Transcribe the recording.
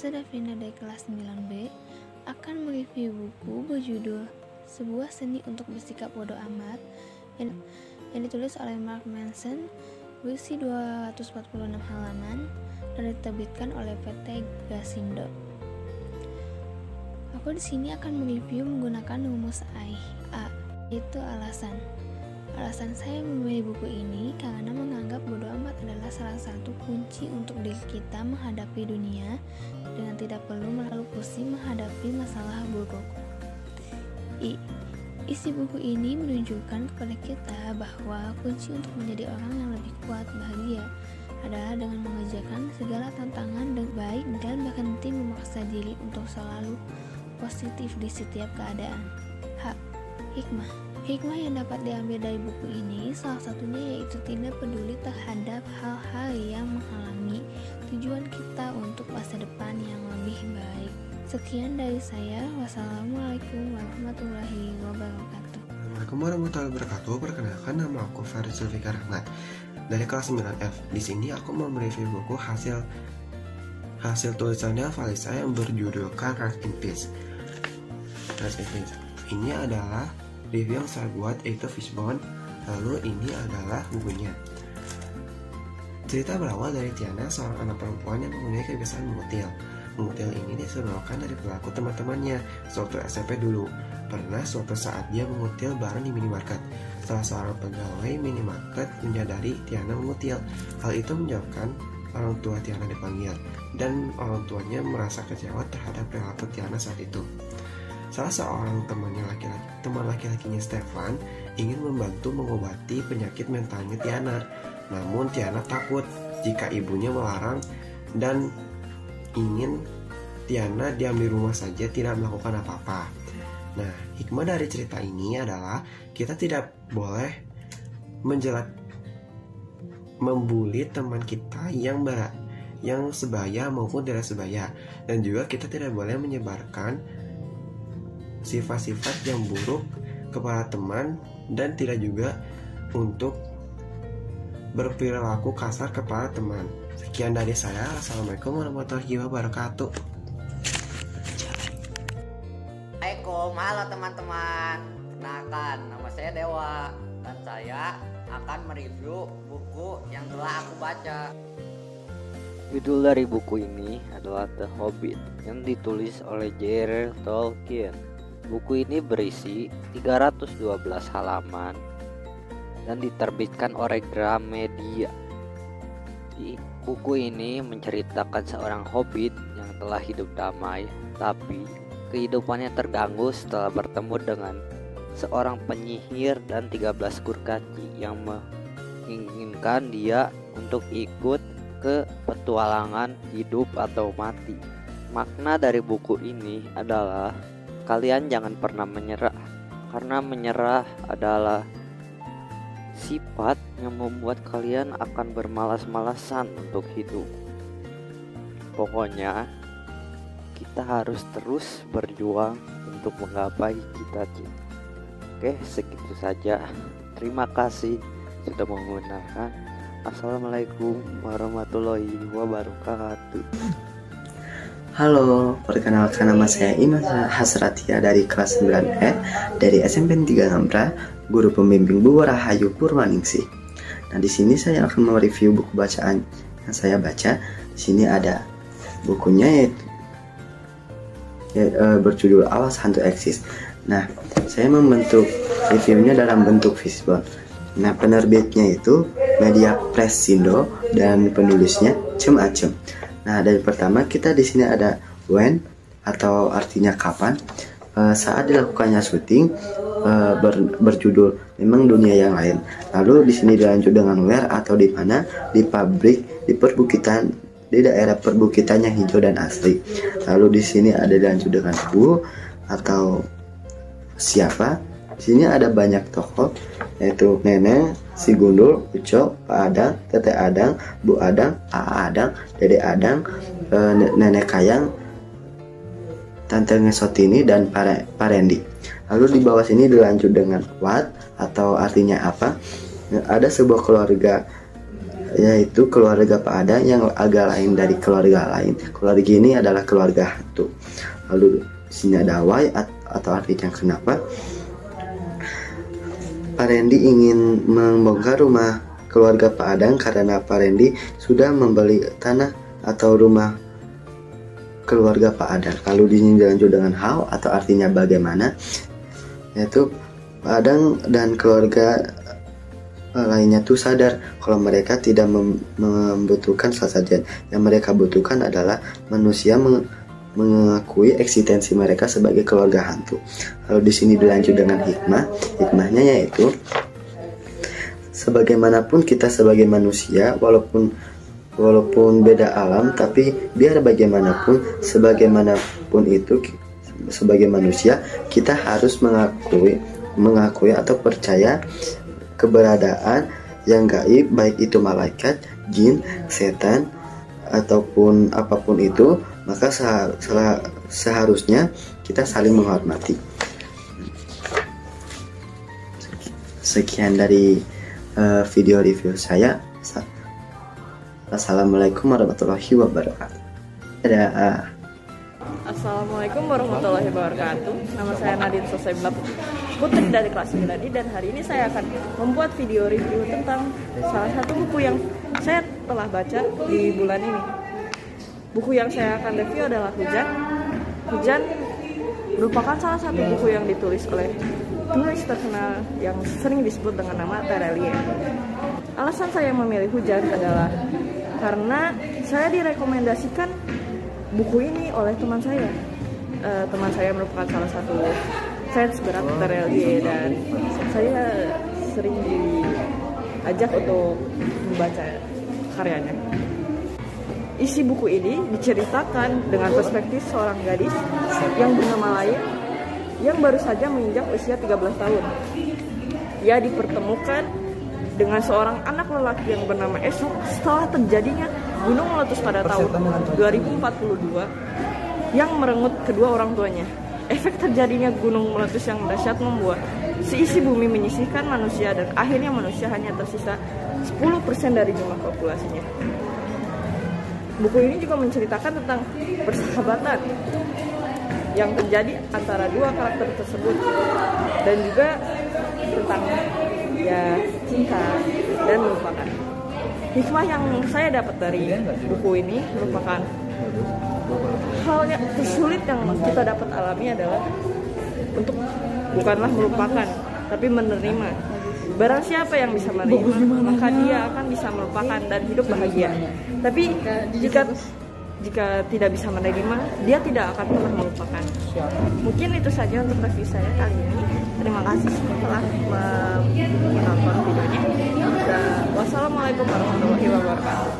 Saya Davina dari kelas 9B akan mereview buku berjudul Sebuah Seni untuk Bersikap Bodoh Amat yang ditulis oleh Mark Manson, berisi 246 halaman dan diterbitkan oleh PT Gasindo. Aku di sini akan mereview menggunakan rumus A, yaitu alasan. Alasan saya memilih buku ini karena menganggap bodoh amat adalah salah satu kunci untuk diri kita menghadapi dunia dengan tidak perlu terlalu pusing menghadapi masalah buruk. Isi buku ini menunjukkan kepada kita bahwa kunci untuk menjadi orang yang lebih kuat, bahagia adalah dengan mengerjakan segala tantangan dengan baik dan berhenti memaksa diri untuk selalu positif di setiap keadaan. Hikmah yang dapat diambil dari buku ini salah satunya yaitu tidak peduli terhadap hal-hal yang menghalangi tujuan kita untuk masa depan yang lebih baik. Sekian dari saya. Wassalamualaikum warahmatullahi wabarakatuh. Assalamualaikum warahmatullahi wabarakatuh. Perkenalkan, nama aku Farid Zulfikar Rahmat dari kelas 9F. Di sini aku mau mereview buku hasil tulisannya Valisa yang berjudulkan Rest in Peace. Ini adalah review yang saya buat, yaitu Fishbone. Lalu ini adalah bukunya. Cerita berawal dari Tiana, seorang anak perempuan yang mempunyai kebiasaan mengutil. Mengutil ini disebabkan dari perilaku teman-temannya sewaktu SMP dulu. Pernah suatu saat dia mengutil barang di minimarket. Salah seorang pegawai minimarket menyadari Tiana mengutil. Hal itu menyebabkan orang tua Tiana dipanggil, dan orang tuanya merasa kecewa terhadap perilaku Tiana saat itu. Salah seorang teman laki-lakinya Stefan ingin membantu mengobati penyakit mentalnya Tiana. Namun Tiana takut jika ibunya melarang dan ingin Tiana diam di rumah saja, tidak melakukan apa-apa. Nah, hikmah dari cerita ini adalah kita tidak boleh membuli teman kita yang sebaya maupun tidak sebaya, dan juga kita tidak boleh menyebarkan sifat-sifat yang buruk kepada teman, dan tidak juga untuk berperilaku kasar kepada teman. Sekian dari saya. Assalamualaikum warahmatullahi wabarakatuh. Assalamualaikum, halo teman-teman. Perkenalkan, nama saya Dewa dan saya akan mereview buku yang telah aku baca. Judul dari buku ini adalah The Hobbit yang ditulis oleh J.R.R. Tolkien. Buku ini berisi 312 halaman dan diterbitkan oleh Gramedia. Di buku ini menceritakan seorang hobbit yang telah hidup damai, tapi kehidupannya terganggu setelah bertemu dengan seorang penyihir dan 13 kurcaci yang menginginkan dia untuk ikut ke petualangan hidup atau mati. Makna dari buku ini adalah kalian jangan pernah menyerah, karena menyerah adalah sifat yang membuat kalian akan bermalas-malasan untuk hidup. Pokoknya kita harus terus berjuang untuk menggapai cita-cita. Oke, segitu saja. Terima kasih sudah mendengarkan. Assalamualaikum warahmatullahi wabarakatuh. Halo, perkenalkan, nama saya Iman Hasratia dari kelas 9E dari SMP 3 Ngambra, guru pembimbing Bu Rahayu Purwaningsih. Nah, di sini saya akan mereview buku bacaan yang saya baca. Di sini ada bukunya berjudul Awas Hantu Eksis. Nah, saya membentuk reviewnya dalam bentuk Fishbone. Nah, penerbitnya itu Media Pressindo dan penulisnya Cem Acem. Nah, dari pertama kita di sini ada when atau artinya kapan. Saat dilakukannya syuting berjudul Memang Dunia Yang Lain. Lalu di sini dilanjut dengan where atau di mana, di pabrik, di perbukitan, di daerah perbukitan yang hijau dan asli. Lalu di sini ada dilanjut dengan who atau siapa. Di sini ada banyak tokoh, yaitu Nenek, Si Gundul, Ucok, Pak Adang, Tete Adang, Bu Adang, A Adang, Dede Adang, Nenek Kayang, Tante Ngesotini, dan Parendi. Lalu di bawah sini dilanjut dengan what atau artinya apa. Ada sebuah keluarga yaitu keluarga Pak Adang yang agak lain dari keluarga lain. Keluarga ini adalah keluarga hantu. Lalu di sini ada why atau artinya kenapa. Pak Randy ingin membongkar rumah keluarga Pak Adang karena Pak Randy sudah membeli tanah atau rumah keluarga Pak Adang. Lalu di sini dilanjut dengan how atau artinya bagaimana, yaitu Pak Adang dan keluarga lainnya tuh sadar kalau mereka tidak membutuhkan sesajen. Yang mereka butuhkan adalah manusia mengakui eksistensi mereka sebagai keluarga hantu. Lalu di sini dilanjut dengan hikmah. Hikmahnya yaitu sebagaimanapun kita sebagai manusia, walaupun beda alam, tapi biar bagaimanapun, sebagaimanapun itu sebagai manusia kita harus mengakui atau percaya keberadaan yang gaib, baik itu malaikat, jin, setan, ataupun apapun itu. Maka seharusnya kita saling menghormati. Sekian dari video review saya. Assalamualaikum warahmatullahi wabarakatuh. Dadah. Assalamualaikum warahmatullahi wabarakatuh. Nama saya Nadine Sosaibla Putri dari kelas 9I, dan hari ini saya akan membuat video review tentang salah satu buku yang saya telah baca di bulan ini. Buku yang saya akan review adalah Hujan. Hujan merupakan salah satu buku yang ditulis oleh penulis terkenal yang sering disebut dengan nama Terelie. Alasan saya memilih Hujan adalah karena saya direkomendasikan buku ini oleh teman saya. Teman saya merupakan salah satu fans berat Terelie, dan saya sering diajak untuk membaca karyanya. Isi buku ini diceritakan dengan perspektif seorang gadis yang bernama Laya yang baru saja menginjak usia 13 tahun. Ia dipertemukan dengan seorang anak lelaki yang bernama Esok setelah terjadinya gunung meletus pada tahun 2042 yang merenggut kedua orang tuanya. Efek terjadinya gunung meletus yang dahsyat membuat seisi bumi menyisihkan manusia, dan akhirnya manusia hanya tersisa 10% dari jumlah populasinya. Buku ini juga menceritakan tentang persahabatan yang terjadi antara dua karakter tersebut, dan juga tentang cinta dan melupakan. Hikmah yang saya dapat dari buku ini merupakan hal yang tersulit yang kita dapat alami adalah untuk bukanlah melupakan, tapi menerima. Barang siapa yang bisa menerima, maka dia akan bisa melupakan dan hidup bahagia. Tapi jika tidak bisa menerima, dia tidak akan pernah melupakan. Mungkin itu saja untuk review saya kali ini. Terima kasih telah menonton videonya. Wassalamualaikum warahmatullahi wabarakatuh.